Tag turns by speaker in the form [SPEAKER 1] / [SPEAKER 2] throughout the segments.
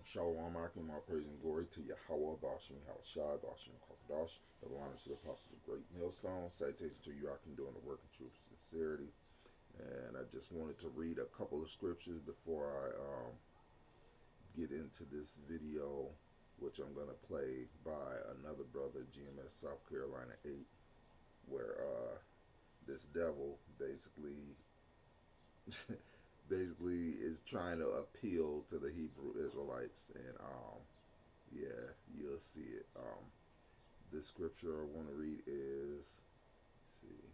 [SPEAKER 1] Shalom Akim, all praise and glory to Yahweh, Bashim, Hawashai, Bashim, Kwakadash, double honors to the apostles of Great Millstone, salutations to you, Akim, doing the work in truth and sincerity. And I just wanted to read a couple of scriptures before I get into this video, which I'm going to play by another brother, GMS South Carolina 8, where this devil basically is trying to appeal to the Hebrew Israelites, and yeah, you'll see it. This scripture I want to read is, let's see,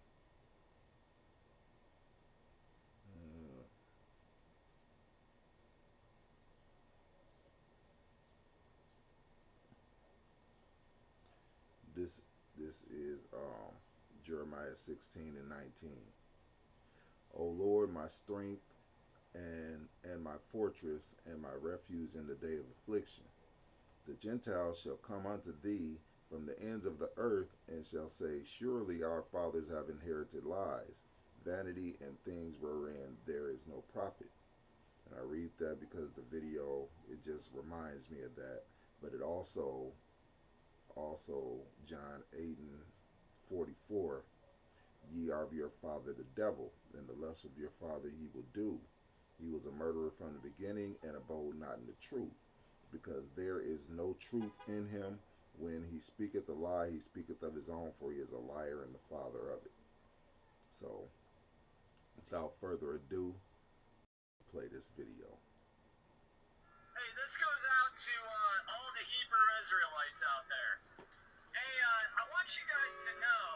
[SPEAKER 1] uh, this this is Jeremiah 16 and 19. O Lord, my strength and my fortress and my refuge in the day of affliction. The Gentiles shall come unto thee from the ends of the earth, and shall say, Surely our fathers have inherited lies, vanity, and things wherein there is no profit. And I read that because the video, it just reminds me of that. But it also John 8 and 44, ye are of your father the devil, and the lust of your father ye will do. He was a murderer from the beginning, and abode not in the truth, because there is no truth in him. When he speaketh a lie, he speaketh of his own, for he is a liar and the father of it. So, without further ado, play this video.
[SPEAKER 2] Hey, this goes out to all the Hebrew Israelites out there. Hey, I want you guys to know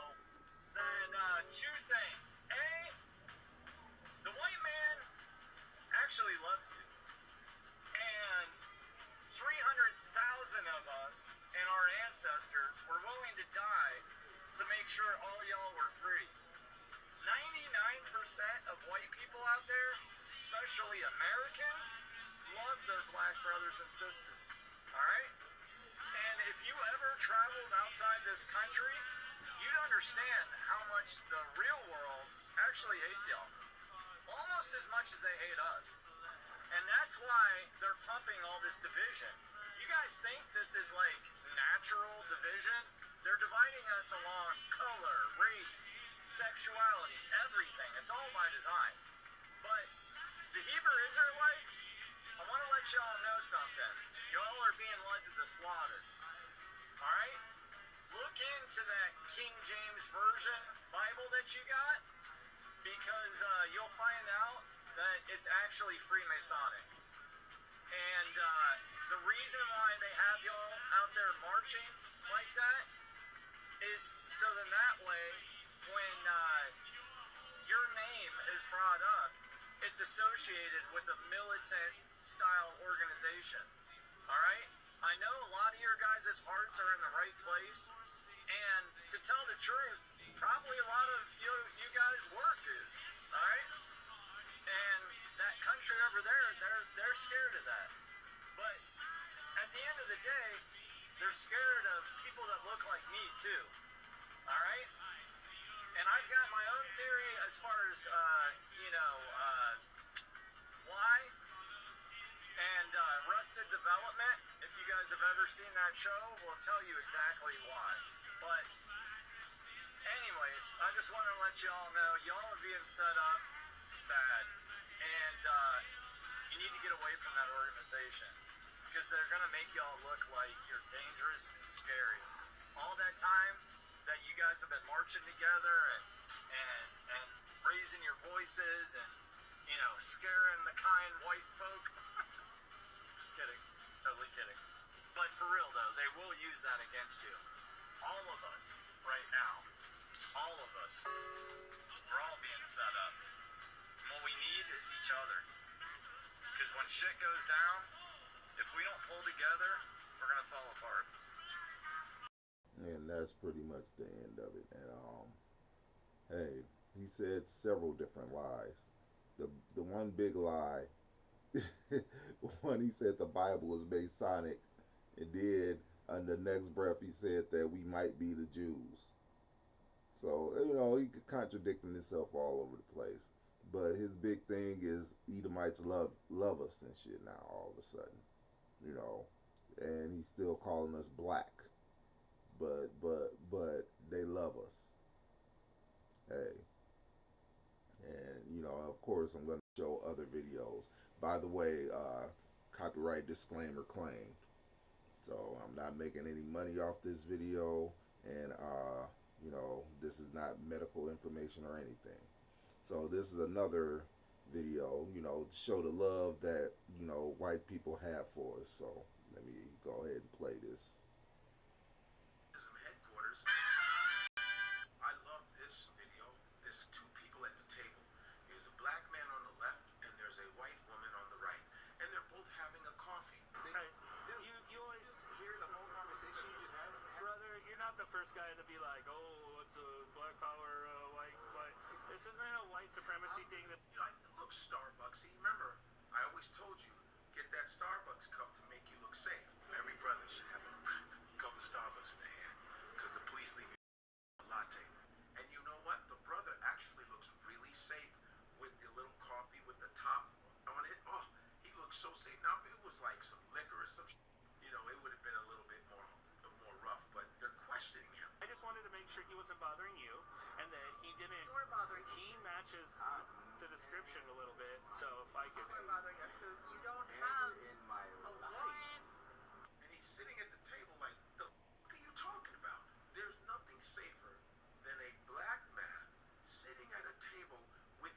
[SPEAKER 2] that two things. A, the white man actually loves you. And 300,000 of us and our ancestors were willing to die to make sure all y'all were free. 99% of white people out there, especially Americans, love their black brothers and sisters. Alright? And if you ever traveled outside this country, you'd understand how much the real world actually hates y'all. Almost as much as they hate us. And that's why they're pumping all this division. You guys think this is like natural division? They're dividing us along color, race, sexuality, everything. It's all by design. But the Hebrew Israelites, I want to let y'all know something. Y'all are being led to the slaughter. Alright? Look into that King James Version Bible that you got, because you'll find out that it's actually Freemasonic. And the reason why they have y'all out there marching like that is so then that way, when your name is brought up, it's associated with a militant style organization. Alright? I know a lot of your guys' hearts are in the right place, and to tell the truth, probably a lot of you guys were too. Alright? And that country over there, they're scared of that. But at the end of the day, they're scared of people that look like me too. Alright? And I've got my own theory as far as, why. And Arrested Development, if you guys have ever seen that show, will tell you exactly why. But anyways, I just want to let y'all know, y'all are being set up bad. And you need to get away from that organization, because they're going to make y'all look like you're dangerous and scary. All that time that you guys have been marching together and raising your voices and, scaring the kind white folk. Just kidding. Totally kidding. But for real, though, they will use that against you. All of us, right now, all of us, we're all being set up. And what we need is each other. Because when shit goes down, if we don't pull together, we're going to fall apart.
[SPEAKER 1] And that's pretty much the end of it. And hey, he said several different lies. The one big lie, one, he said the Bible was Masonic, and then on the next breath he said that we might be the Jews. So he contradicting himself all over the place. But his big thing is Edomites love us and shit now all of a sudden. you know, and he's still calling us black, but they love us. Hey, and you know, of course, I'm going to show other videos. By the way, copyright disclaimer claimed. So I'm not making any money off this video, and you know, this is not medical information or anything. So this is another video, you know, to show the love that, you know, white people have for us. So let me go ahead and play this.
[SPEAKER 2] Headquarters. I love this video. There's two people at the table. There's a black man on the left, and there's a white woman on the right, and they're both having a coffee. Hey, you always hear the whole conversation you just had, brother. You're not the first guy to be like, "Oh, it's a black power, white." This isn't a white supremacy thing. That you know, it looks Starbucksy. Remember, I always told you, get that Starbucks cup to make you look safe. Every brother should have a cup of Starbucks in their hand, because the police leave you a latte. And you know what? The brother actually looks really safe with the little coffee with the top on it. Oh, he looks so safe. Now, if it was like some liquor or some, you know, it would have been a little bit more rough. But they're questioning him. I just wanted to make sure he wasn't bothering you, and that he didn't. You're bothering. He matches the description a little bit. So if I could. You're bothering us. So you don't have in my life. And he's sitting at the table like, the fuck are you talking about? There's nothing safer than a black man sitting at a table with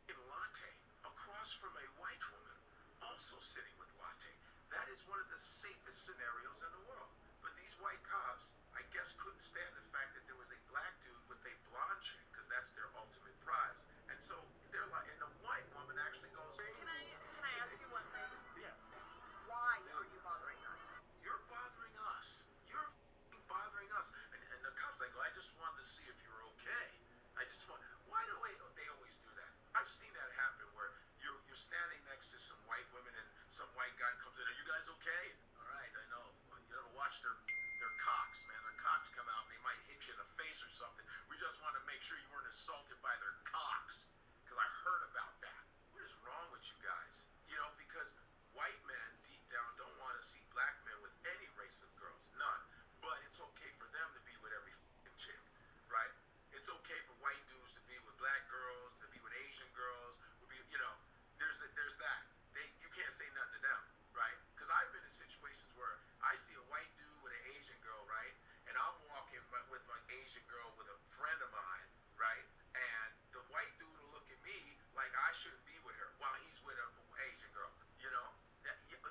[SPEAKER 2] latte across from a white woman also sitting with latte. That is one of the safest scenarios in the world. But these white cops, I guess, couldn't stand the fact that there was a black dude with a blonde chick, because that's their ultimate prize. And so they're like, and the white woman actually goes, Can I ask you one thing? Yeah. Why are you bothering us? You're bothering us. You're bothering us. And the cop's like, well, I just wanted to see if you're okay. I just want. Why do they always do that? I've seen that happen where you're standing next to some white women and some white guy comes in. Are you guys okay? All right, I know. Well, you ever watch their cocks, man? Their cocks come out and they might hit you in the face or something. We just want to make sure you weren't assaulted by their cocks, because I heard about that. What is wrong with you guys? You know, because white men deep down don't want to see black men with any race of girls, none. But it's okay for them to be with every chick, right? It's okay for white dudes to be with black girls, to be with Asian girls, you know, there's that. You can't say nothing to them, right? Because I've been in situations where I see a white dude with an Asian girl, right? And I'm walking with my Asian girl with a friend of mine, right? And the white dude will look at me like I shouldn't be with her while he's with an Asian girl, you know?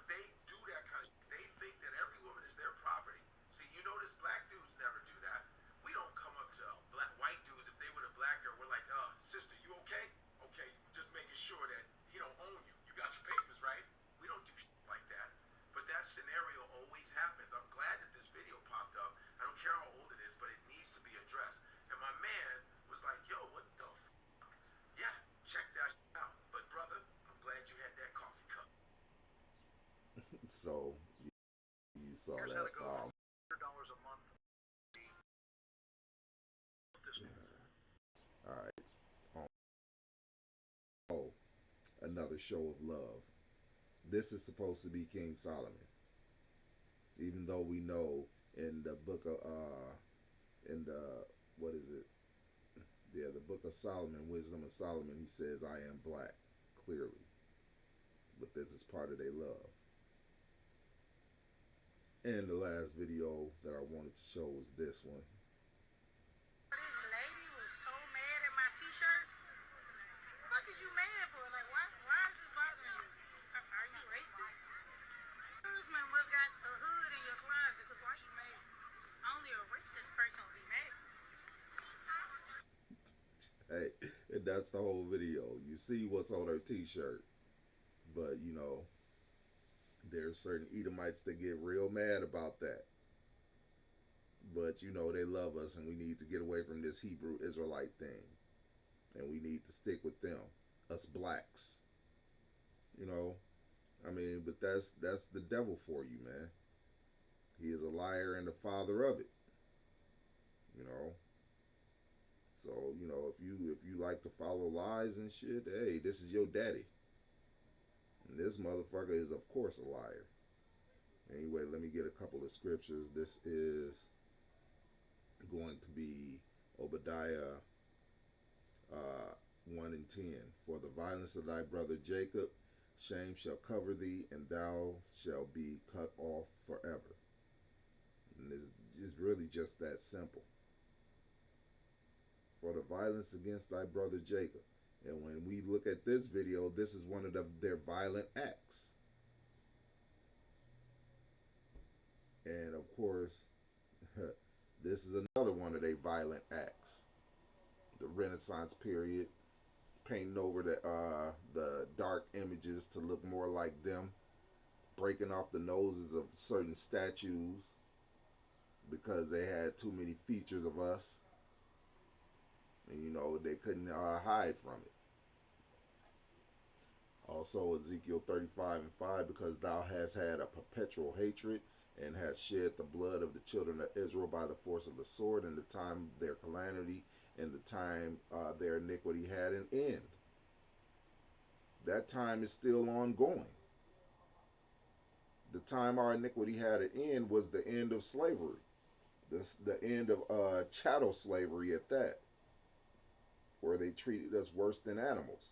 [SPEAKER 2] They do that kind of. They think that every woman is their property. See, you notice black dudes never do that. We don't come up to white dudes if they were a black girl. We're like, sister, you okay? Okay, just making sure that he don't own you. You got your papers, right? We don't do shit like that. But that scenario always happens. I'm glad that this video popped up. I don't care how old it is, but it needs to be addressed. And my man was like, yo, what the fuck? Yeah, check that out. But brother, I'm glad you had that coffee cup.
[SPEAKER 1] So you saw
[SPEAKER 2] Here's
[SPEAKER 1] that.
[SPEAKER 2] How to go from $100 a month.
[SPEAKER 1] All right. Oh, another show of love. This is supposed to be King Solomon, even though we know in the book of in the what is it? Yeah, the book of Solomon, Wisdom of Solomon. He says, "I am black," clearly, but this is part of their love. And the last video that I wanted to show was this one.
[SPEAKER 3] This lady was so mad at my t-shirt. What is you mad for? Like, why is this bothering you? Are you racist? Guzman must got a hood in your closet, because why you mad? Only a racist person would be mad.
[SPEAKER 1] Hey, and that's the whole video. You see what's on her t-shirt, but you know, there's certain Edomites that get real mad about that. But you know, they love us, and we need to get away from this Hebrew Israelite thing, and we need to stick with them, us blacks. You know, I mean, but that's the devil for you, man. He is a liar and the father of it. You know. So, you know, if you like to follow lies and shit, hey, this is your daddy. And this motherfucker is of course a liar. Anyway, let me get a couple of scriptures. This is going to be Obadiah 1 and 10. For the violence of thy brother Jacob, shame shall cover thee, and thou shalt be cut off forever. And it's really just that simple. For the violence against thy brother Jacob. And when we look at this video, this is one of their violent acts. And of course, this is another one of their violent acts. The Renaissance period, painting over the dark images to look more like them, breaking off the noses of certain statues because they had too many features of us, and you know they couldn't hide from it. Also Ezekiel 35 and 5, because thou hast had a perpetual hatred and hast shed the blood of the children of Israel by the force of the sword in the time of their calamity, and the time their iniquity had an end. That time is still ongoing. The time our iniquity had an end was the end of slavery. The end of chattel slavery at that, where they treated us worse than animals.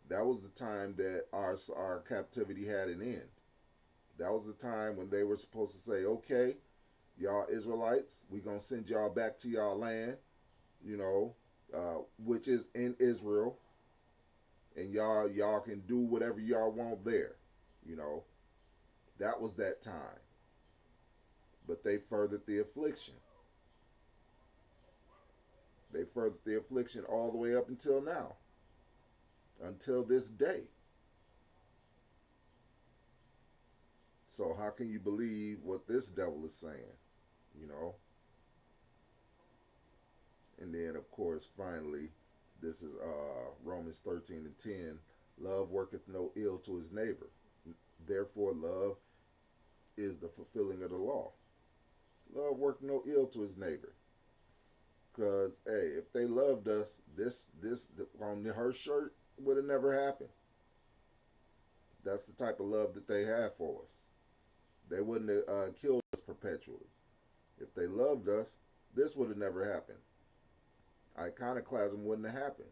[SPEAKER 1] That was the time that our captivity had an end. That was the time when they were supposed to say, okay, y'all Israelites, we're going to send y'all back to y'all land, you know, which is in Israel, and y'all can do whatever y'all want there, you know. That was that time. But they furthered the affliction. They furthered the affliction all the way up until now. Until this day. So how can you believe what this devil is saying? You know? And then, of course, finally, this is Romans 13 and 10. Love worketh no ill to his neighbor. Therefore, love is the fulfilling of the law. Love worketh no ill to his neighbor. Because, hey, if they loved us, this on her shirt would have never happened. That's the type of love that they have for us. They wouldn't have killed us perpetually. If they loved us, this would have never happened. Iconoclasm wouldn't have happened.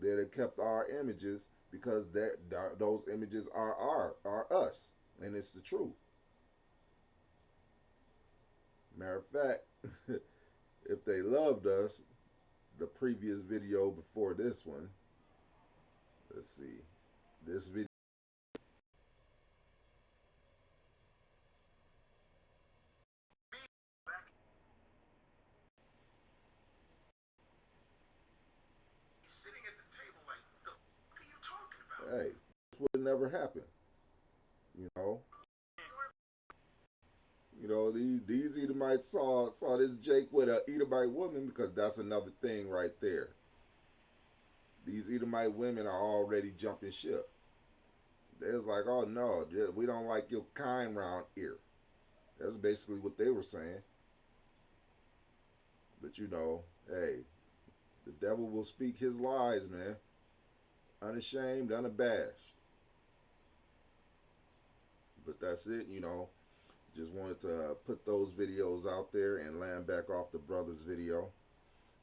[SPEAKER 1] They'd have kept our images because those images are us, and it's the truth. Matter of fact, if they loved us, the previous video before this one, let's see, this video.
[SPEAKER 2] Sitting at the table like, the fuck are you talking about?
[SPEAKER 1] Hey, this would never happen. You know? You know, these Edomites saw this Jake with an Edomite woman, because that's another thing right there. These Edomite women are already jumping ship. They was like, oh no, we don't like your kind round here. That's basically what they were saying. But you know, hey, the devil will speak his lies, man. Unashamed, unabashed. But that's it, you know. Just wanted to put those videos out there and land back off the brother's video.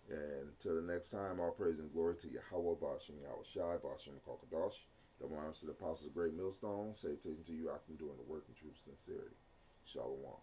[SPEAKER 1] And until the next time, all praise and glory to Yahweh, Bashim, Yahweh Shai, Bashim, Kokadash. Double honors to the apostles of Great Millstone. Salutation to you, I can do in the work in truth sincerity. Shalom.